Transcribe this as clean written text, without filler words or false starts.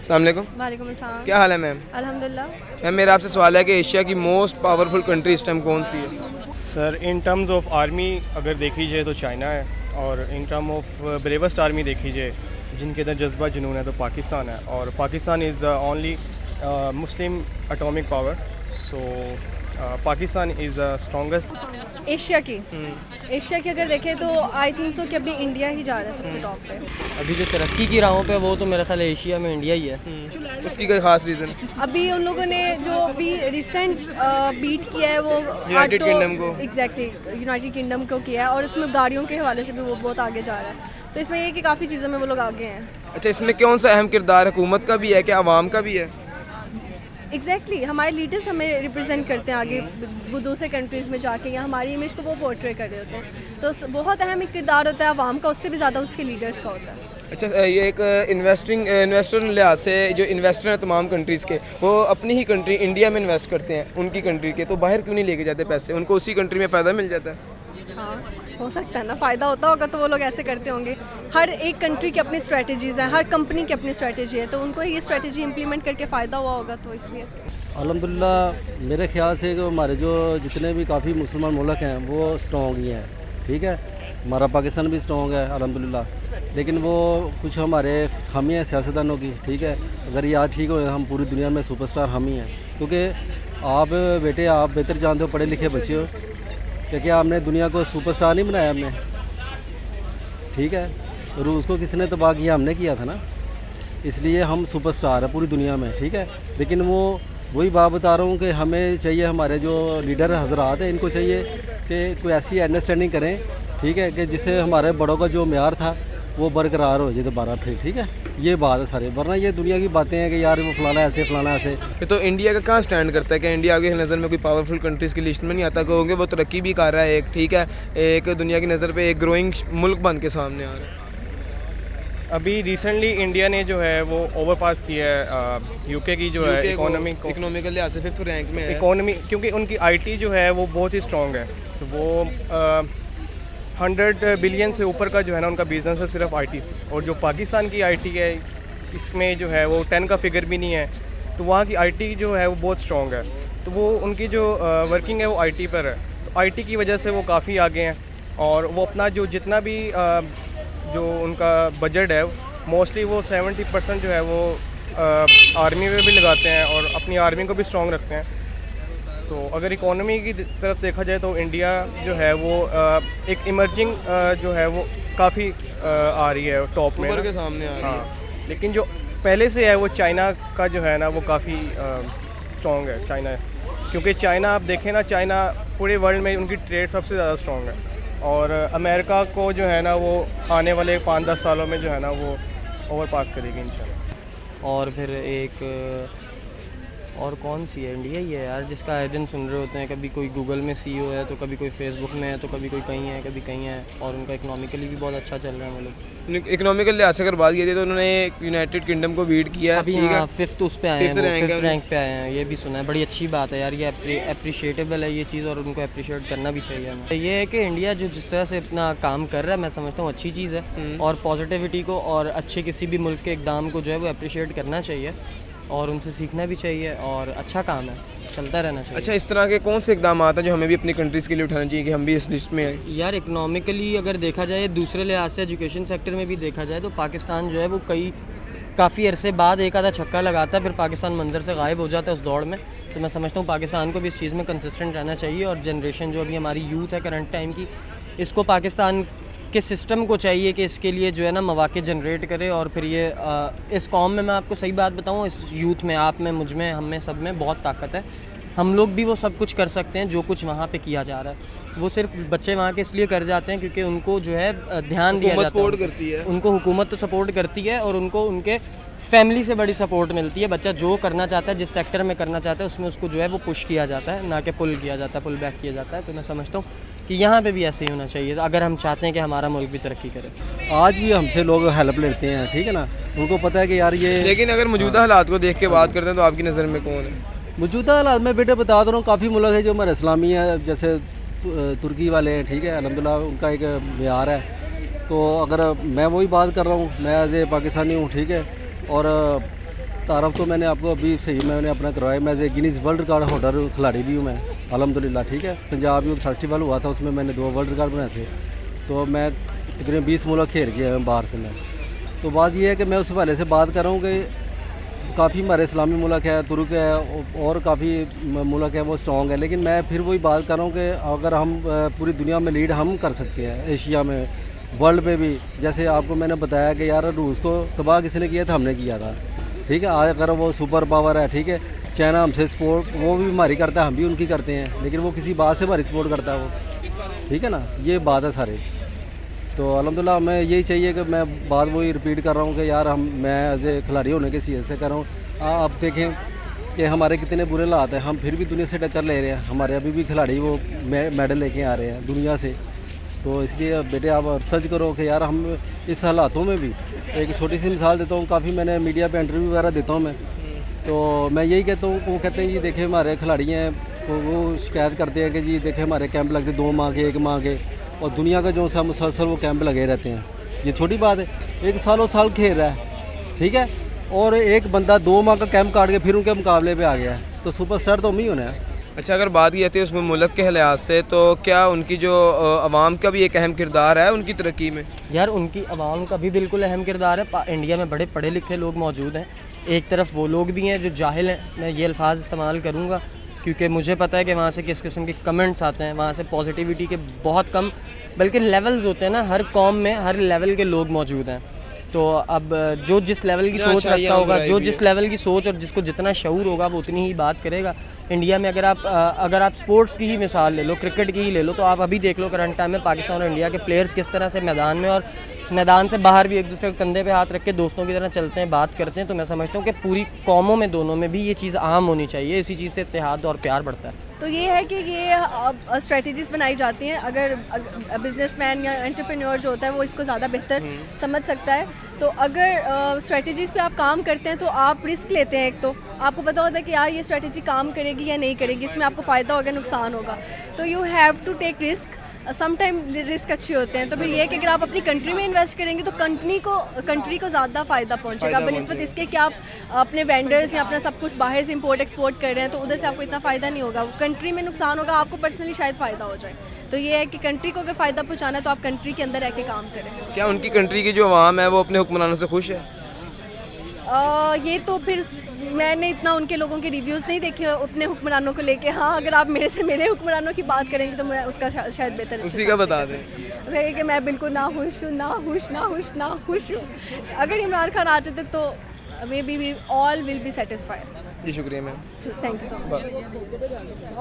अस्सलाम वालेकुम। वालेकुम अस्सलाम। क्या हाल है मैम? अल्हम्दुलिल्लाह। मैम मेरा आपसे सवाल है कि एशिया की मोस्ट पावरफुल कंट्री इस टाइम कौन सी है? Sir in terms of army अगर देखी जाए तो चाइना है, और in term of bravest army देखी जाए जिनके अंदर जज्बा जुनून है तो पाकिस्तान है, और Pakistan is the only Muslim atomic power. So Pakistan is the strongest. Asia की अगर देखें तो आई थिंक सो कि अभी इंडिया ही जा रहा है सबसे टॉप पे। अभी जो तरक्की की राहों पे वो तो मेरा ख्याल है एशिया में इंडिया ही है। उसकी कोई खास रीज़न? अभी उन लोगों ने जो अभी रिसेंट बीट किया है वो यूनाइटेड किंगडम को। एग्जैक्टली यूनाइटेड किंगडम को किया है, और उसमें गाड़ियों के हवाले से भी वो बहुत आगे जा रहा है। तो इसमें ये है कि काफ़ी चीज़ों में वो लोग आगे हैं। अच्छा, इसमें कौन सा अहम किरदार हुकूमत का भी है क्या आवाम का भी है? एग्जैक्टली हमारे लीडर्स हमें रिप्रेजेंट करते हैं आगे वो दूसरे कंट्रीज़ में जाके, या हमारी इमेज को वो पोर्ट्रे कर रहे होते हैं। तो बहुत अहम एक किरदार होता है आवाम का, उससे भी ज़्यादा उसके लीडर्स का होता है। अच्छा, ये एक इन्वेस्टर लिहाज से जो इन्वेस्टर हैं तमाम कंट्रीज़ के, वो अपनी ही कंट्री इंडिया में इन्वेस्ट करते हैं उनकी कंट्री के, तो बाहर क्यों नहीं लेके जाते पैसे? उनको उसी कंट्री में फ़ायदा मिल जाता है। हाँ, हो सकता है ना, फ़ायदा होता होगा तो वो लोग ऐसे करते होंगे। हर एक कंट्री की अपनी स्ट्रेटजीज़ हैं, हर कंपनी की अपनी स्ट्रेटजी है, तो उनको ये स्ट्रेटजी इंप्लीमेंट करके फ़ायदा हुआ होगा, तो इसलिए। अल्हम्दुलिल्लाह मेरे ख़्याल से कि हमारे जो जितने भी काफ़ी मुसलमान मुल्क हैं वो स्ट्रॉन्ग ही हैं, ठीक है। हमारा पाकिस्तान भी स्ट्रॉन्ग है अल्हम्दुलिल्लाह, लेकिन वो कुछ हमारे खामियाँ हैं सियासतदानों की, ठीक है। अगर ये आज ठीक हो हम पूरी दुनिया में सुपरस्टार हम ही हैं, क्योंकि आप बेटे आप बेहतर जानते हो, पढ़े लिखे बच्चे हो, कि क्या हमने दुनिया को सुपरस्टार नहीं बनाया हमने, ठीक है। रूस को किसने तबाह किया? हमने किया था ना, इसलिए हम सुपरस्टार हैं पूरी दुनिया में, ठीक है। लेकिन वही बात बता रहा हूँ कि हमें चाहिए, हमारे जो लीडर हजरात हैं इनको चाहिए कि कोई ऐसी अंडरस्टैंडिंग करें, ठीक है, कि जिससे हमारे बड़ों का जो म्यार था वो बरकरार हो जाए दोबारा फिर, ठीक है। ये बात है सारे, वरना ये दुनिया की बातें हैं कि यार वो फलाना ऐसे फलाना ऐसे। तो इंडिया का कहाँ स्टैंड करता है? कि इंडिया आगे नज़र में कोई पावरफुल कंट्रीज़ की लिस्ट में नहीं आता? कहोगे वो तरक्की भी कर रहा है एक, ठीक है, एक दुनिया की नज़र पे एक ग्रोइंग मुल्क बन के सामने आ रहा है। अभी रिसेंटली इंडिया ने जो है वो ओवरपास किया है यूके की जो है इकोनॉमिकल लिहाज से 5th रैंक में है। इकोनॉमी, क्योंकि उनकी आईटी जो है वो बहुत ही स्ट्रॉन्ग है, तो वो 100 बिलियन से ऊपर का जो है ना उनका बिज़नेस है सिर्फ आईटी से। और जो पाकिस्तान की आईटी है इसमें जो है वो 10 का फिगर भी नहीं है, तो वहाँ की आईटी जो है वो बहुत स्ट्रॉन्ग है। तो वो उनकी जो वर्किंग है वो आईटी पर है, तो आईटी की वजह से वो काफ़ी आगे हैं। और वो अपना जो जितना भी जो उनका बजट है मोस्टली वो 70% जो है वो आर्मी में भी लगाते हैं और अपनी आर्मी को भी स्ट्रॉन्ग रखते हैं। तो अगर इकोनॉमी की तरफ देखा जाए तो इंडिया जो है वो एक इमर्जिंग जो है वो काफ़ी आ रही है टॉप में, ऊपर के सामने आ रही है। हाँ, लेकिन जो पहले से है वो चाइना का जो है ना वो काफ़ी स्ट्रॉन्ग है चाइना, क्योंकि चाइना आप देखें ना, चाइना पूरे वर्ल्ड में उनकी ट्रेड सबसे ज़्यादा स्ट्रॉन्ग है। और अमेरिका को जो है ना वो आने वाले 5-10 सालों में जो है ना वो ओवरपास करेगी इंशाल्लाह। और फिर एक और कौन सी है? इंडिया ही है यार, जिसका आए दिन सुन रहे होते हैं, कभी कोई गूगल में सीईओ है तो कभी कोई फेसबुक में है तो कभी कोई कहीं है कभी कहीं है, और उनका इकोनॉमिकली भी बहुत अच्छा चल रहा है। वो लोग इकोनॉमिकल लिहाज से अगर बात की जाए तो उन्होंने यूनाइटेड किंगडम को बीट किया है, अभी, ठीक है। हाँ, 5th उस पे आए हैं, 5th रैंक पे आए हैं, ये भी सुना है। बड़ी अच्छी बात है यार, ये अप्रिशिएटेबल है ये चीज़, और उनको अप्रिशिएट करना भी चाहिए हमें। ये है कि इंडिया जो जिस तरह से अपना काम कर रहा है, मैं समझता हूँ अच्छी चीज़ है, और पॉजिटिविटी को और अच्छे किसी भी मुल्क के इकदाम को जो है वो अप्रिशिएट करना चाहिए और उनसे सीखना भी चाहिए, और अच्छा काम है, चलता रहना चाहिए। अच्छा, इस तरह के कौन से इकदाम आते हैं जो हमें भी अपनी कंट्रीज़ के लिए उठाना चाहिए कि हम भी इस लिस्ट में आए? यार इकोनॉमिकली अगर देखा जाए, दूसरे लिहाज से एजुकेशन सेक्टर में भी देखा जाए तो पाकिस्तान जो है वो काफ़ी अरसे बाद एक आधा छक्का लगाता है, फिर पाकिस्तान मंजर से गायब हो जाता है उस दौड़ में। तो मैं समझता हूँ पाकिस्तान को भी इस चीज़ में कंसिस्टेंट रहना चाहिए, और जनरेशन जो अभी हमारी यूथ है करंट टाइम की, इसको पाकिस्तान के सिस्टम को चाहिए कि इसके लिए जो है ना मौक़े जनरेट करे। और फिर ये इस कौम में, मैं आपको सही बात बताऊँ, इस यूथ में, आप में, मुझ में, हम में, सब में बहुत ताकत है। हम लोग भी वो सब कुछ कर सकते हैं जो कुछ वहाँ पे किया जा रहा है। वो सिर्फ बच्चे वहाँ के इसलिए कर जाते हैं क्योंकि उनको जो है ध्यान दिया जाता है, सपोर्ट करती है उनको हुकूमत तो सपोर्ट करती है, और उनको उनके फैमिली से बड़ी सपोर्ट मिलती है। बच्चा जो करना चाहता है, जिस सेक्टर में करना चाहता है, उसमें उसको जो है वो पुश किया जाता है, ना कि पुल किया जाता है, पुल बैक किया जाता है। तो मैं समझता हूँ कि यहाँ पे भी ऐसे ही होना चाहिए अगर हम चाहते हैं कि हमारा मुल्क भी तरक्की करे। आज भी हमसे लोग हेल्प लेते हैं, ठीक है ना, उनको पता है कि यार ये। लेकिन अगर मौजूदा हालात को देख के बात करते हैं तो आपकी नज़र में कौन है? मौजूदा हालात में बेटे बता दे रहा हूँ, काफ़ी मुल्क है जो हमारे इस्लामी है, जैसे तुर्की वाले हैं, ठीक है, अल्हम्दुलिल्लाह उनका एक म्यार है। तो अगर मैं वही बात कर रहा हूँ, मैं एज ए पाकिस्तानी हूँ, ठीक है, और तारफ़ तो मैंने आपको अभी सही मैंने अपना करवाया। मैं as Guinness world record holder खिलाड़ी भी हूँ मैं, अल्हम्दुलिल्लाह। ठीक है, पंजाब यूथ फेस्टिवल हुआ था, उसमें मैंने 2 वर्ल्ड रिकॉर्ड बनाए थे। तो मैं तकरीबन 20 मुल्क खेल गया हूँ बाहर से मैं। तो बात ये है कि मैं उस हवाले से बात कर रहा हूँ कि काफ़ी हमारे इस्लामी मुल्क है, तुर्क है और काफ़ी मुल्क है वो स्ट्रॉन्ग है। लेकिन मैं फिर वही बात कर रहा हूँ कि अगर हम पूरी दुनिया में लीड हम कर सकते हैं, एशिया में, वर्ल्ड पे भी। जैसे आपको मैंने बताया कि यार रूस को तबाह किसने किया था, हमने किया था। ठीक है, आज अगर वो सुपर पावर है, ठीक है, चाइना हमसे सपोर्ट वो भी हमारी करता है, हम भी उनकी करते हैं, लेकिन वो किसी बात से हमारी सपोर्ट करता है वो। ठीक है ना, ये बात है सारी। तो अल्हम्दुलिल्लाह हमें यही चाहिए कि मैं बात वही रिपीट कर रहा हूँ कि यार मैं एज ए खिलाड़ी होने के सीधे से कर रहा हूँ। आप देखें कि हमारे कितने बुरे हालात हैं, हम फिर भी दुनिया से टक्कर ले रहे हैं। हमारे अभी भी खिलाड़ी वो मेडल लेके आ रहे हैं दुनिया से। तो इसलिए बेटे आप सर्च करो कि यार हम इस हालातों में भी, एक छोटी सी मिसाल देता हूँ, काफ़ी मैंने मीडिया पे इंटरव्यू वगैरह देता हूँ मैं। तो मैं यही कहता हूँ, वो कहते हैं जी देखे हमारे खिलाड़ी हैं, तो वो शिकायत करते हैं कि जी देखे हमारे कैंप लगते 2 माह के 1 माह के, और दुनिया का जो सा मुसलसल वो कैंप लगे रहते हैं। ये छोटी बात है, 1 सालों साल खेल रहा है, ठीक है, और एक बंदा 2 माह का कैंप काट के फिर उनके मुकाबले पे आ गया है, तो सुपरस्टार तो हम ही होना है। अच्छा, अगर बात की जाती है उसमें मुल्क के लिहाज से, तो क्या उनकी जो अवाम का भी एक अहम किरदार है उनकी तरक्की में? यार उनकी आवाम का भी बिल्कुल अहम किरदार है। इंडिया में बड़े पढ़े लिखे लोग मौजूद हैं, एक तरफ वो लोग भी हैं जो जाहिल हैं, मैं ये अल्फाज इस्तेमाल करूँगा क्योंकि मुझे पता है कि वहाँ से किस किस्म के कमेंट्स आते हैं, वहाँ से पॉजिटिविटी के बहुत कम बल्कि लेवल्स होते हैं ना, हर कौम में हर लेवल के लोग मौजूद हैं। तो अब जो जिस लेवल की सोच रखता होगा, जो जिस लेवल की सोच और जिसको जितना शऊर होगा वो उतनी ही बात करेगा। इंडिया में अगर आप स्पोर्ट्स की ही मिसाल ले लो, क्रिकेट की ही ले लो, तो आप अभी देख लो करंट टाइम में पाकिस्तान और इंडिया के प्लेयर्स किस तरह से मैदान में और मैदान से बाहर भी एक दूसरे के कंधे पे हाथ रख के दोस्तों की तरह चलते हैं, बात करते हैं। तो मैं समझता हूँ कि पूरी कौमों में दोनों में भी ये चीज़ आम होनी चाहिए, इसी चीज़ से इत्तेहाद और प्यार बढ़ता है। तो ये है कि ये स्ट्रेटजीज़ बनाई जाती हैं, अगर बिजनेसमैन या एंटरप्रेन्योर जो होता है वो इसको ज़्यादा बेहतर समझ सकता है। तो अगर स्ट्रेटजीज़ पे आप काम करते हैं तो आप रिस्क लेते हैं। एक तो आपको पता होता है कि यार ये स्ट्रेटजी काम करेगी या नहीं करेगी, इसमें आपको फ़ायदा होगा नुकसान होगा, तो you have to take risk. Some time risk अच्छे होते हैं। तो फिर ये है कि अगर आप अपनी कंट्री में इन्वेस्ट करेंगे तो कंट्री को ज़्यादा फ़ायदा पहुंचेगा बनिस्बत इसके कि आप अपने वेंडर्स या अपना सब कुछ बाहर से इंपोर्ट एक्सपोर्ट कर रहे हैं, तो उधर से आपको इतना फ़ायदा नहीं होगा, कंट्री में नुकसान होगा, आपको पर्सनली शायद फ़ायदा हो जाए। तो ये है कि कंट्री को अगर फ़ायदा पहुँचाना है तो आप कंट्री के अंदर रह के काम करें। क्या उनकी कंट्री की जो अवाम है वो अपने हुक्मरानों से खुश है? ये तो फिर मैंने इतना उनके लोगों के रिव्यूज़ नहीं देखे अपने हुक्मरानों को लेके। हाँ, अगर आप मेरे से मेरे हुक्मरानों की बात करेंगे तो मैं उसका शायद बेहतर उसी का बता दें कि मैं बिल्कुल ना खुश हूँ। अगर इमरान खान आ जाते तो maybe we all will be satisfied. जी शुक्रिया ma'am, thank you so much.